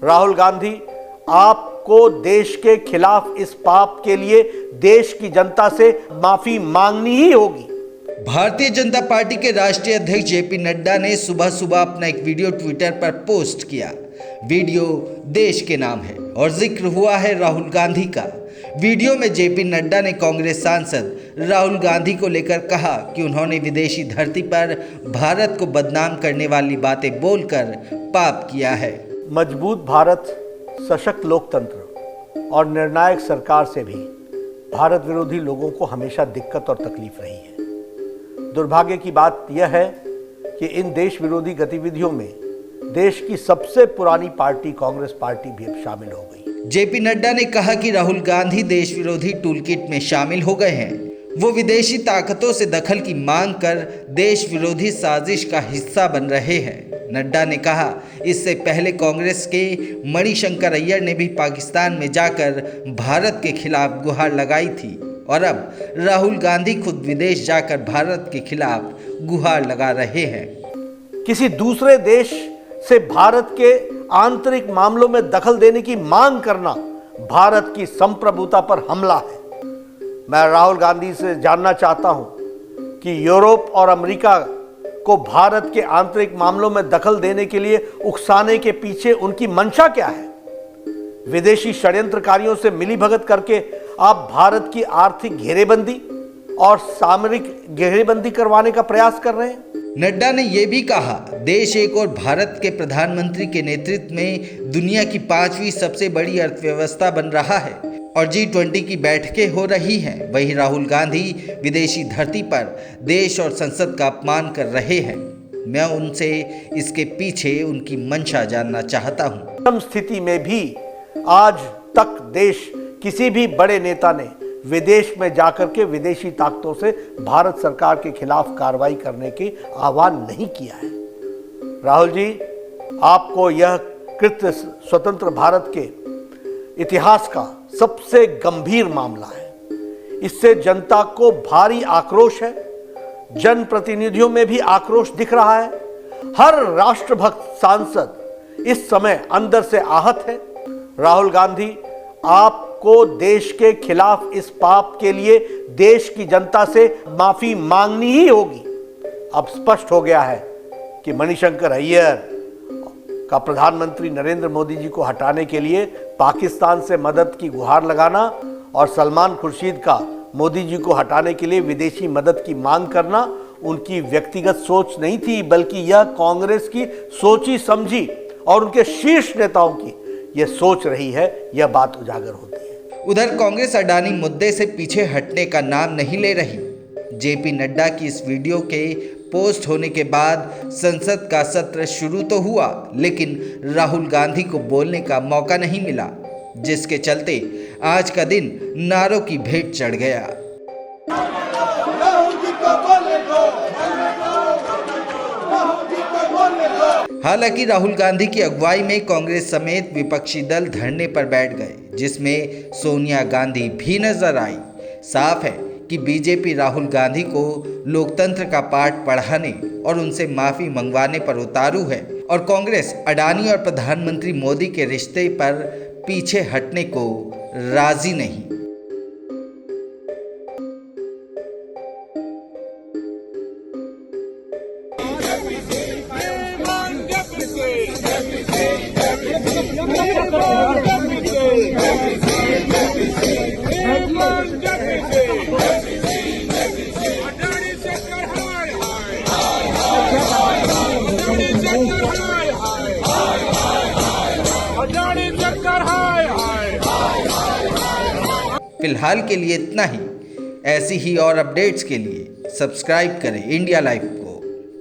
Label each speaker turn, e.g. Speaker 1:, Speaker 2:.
Speaker 1: राहुल गांधी, आपको देश के खिलाफ इस पाप के लिए देश की जनता से माफी मांगनी ही होगी।
Speaker 2: भारतीय जनता पार्टी के राष्ट्रीय अध्यक्ष जेपी नड्डा ने सुबह सुबह अपना एक वीडियो ट्विटर पर पोस्ट किया। वीडियो देश के नाम है और जिक्र हुआ है राहुल गांधी का। वीडियो में जेपी नड्डा ने कांग्रेस सांसद राहुल गांधी को लेकर कहा कि उन्होंने विदेशी धरती पर भारत को बदनाम करने वाली बातें बोलकर पाप किया है।
Speaker 1: मजबूत भारत, सशक्त लोकतंत्र और निर्णायक सरकार से भी भारत विरोधी लोगों को हमेशा दिक्कत और तकलीफ रही है। दुर्भाग्य की बात यह है कि इन देश विरोधी गतिविधियों में देश की सबसे पुरानी पार्टी कांग्रेस पार्टी भी अब शामिल हो गई।
Speaker 2: जेपी नड्डा ने कहा कि राहुल गांधी देश विरोधी टूलकिट में शामिल हो गए हैं। वो विदेशी ताकतों से दखल की मांग कर देश विरोधी साजिश का हिस्सा बन रहे हैं। नड्डा ने कहा, इससे पहले कांग्रेस के मणिशंकर अय्यर ने भी पाकिस्तान में जाकर भारत के खिलाफ गुहार लगाई थी और अब राहुल गांधी खुद विदेश जाकर भारत के खिलाफ गुहार लगा रहे हैं।
Speaker 1: किसी दूसरे देश से भारत के आंतरिक मामलों में दखल देने की मांग करना भारत की संप्रभुता पर हमला है। मैं राहुल गांधी से जानना चाहता हूं कि यूरोप और अमेरिका को भारत के आंतरिक मामलों में दखल देने के लिए उकसाने के पीछे उनकी मंशा क्या है? विदेशी षड्यंत्रकारियों से मिलीभगत करके आप भारत की आर्थिक घेरेबंदी और सामरिक घेरेबंदी करवाने का प्रयास कर रहे हैं।
Speaker 2: नड्डा ने यह भी कहा, देश एक और भारत के प्रधानमंत्री के नेतृत्व में दुनिया की 5वीं सबसे बड़ी अर्थव्यवस्था बन रहा है और G20 की बैठकें हो रही हैं। वहीं राहुल गांधी विदेशी धरती पर देश और संसद का अपमान कर रहे हैं। मैं उनसे इसके पीछे उनकी मंशा जानना चाहता हूं।
Speaker 1: स्थिति में भी आज तक देश किसी भी बड़े नेता ने विदेश में जाकर के विदेशी ताकतों से भारत सरकार के खिलाफ कार्रवाई करने की आह्वान नहीं किया है। राहुल जी, आपको यह कृत्य स्वतंत्र भारत के इतिहास का सबसे गंभीर मामला है। इससे जनता को भारी आक्रोश है। जनप्रतिनिधियों में भी आक्रोश दिख रहा है। हर राष्ट्रभक्त सांसद इस समय अंदर से आहत है। राहुल गांधी, आपको देश के खिलाफ इस पाप के लिए देश की जनता से माफी मांगनी ही होगी। अब स्पष्ट हो गया है कि मणिशंकर अय्यर का प्रधानमंत्री नरेंद्र मोदी जी को हटाने के लिए पाकिस्तान से मदद की गुहार लगाना और सलमान खुर्शीद का मोदी जी को हटाने के लिए विदेशी मदद की मांग करना उनकी व्यक्तिगत सोच नहीं थी, बल्कि यह कांग्रेस की सोची समझी और उनके शीर्ष नेताओं की यह सोच रही है। यह बात उजागर होती है।
Speaker 2: उधर कांग्रेस अडानी मुद्दे से पीछे हटने का नाम नहीं ले रही। जेपी नड्डा की इस वीडियो के पोस्ट होने के बाद संसद का सत्र शुरू तो हुआ, लेकिन राहुल गांधी को बोलने का मौका नहीं मिला, जिसके चलते आज का दिन नारों की भेंट चढ़ गया। हालांकि राहुल गांधी की अगुवाई में कांग्रेस समेत विपक्षी दल धरने पर बैठ गए, जिसमें सोनिया गांधी भी नजर आई। साफ है कि बीजेपी राहुल गांधी को लोकतंत्र का पाठ पढ़ाने और उनसे माफी मंगवाने पर उतारू है और कांग्रेस अडानी और प्रधानमंत्री मोदी के रिश्ते पर पीछे हटने को राजी नहीं। फिलहाल के लिए इतना ही। ऐसी ही और अपडेट्स के लिए सब्सक्राइब करें इंडिया लाइव।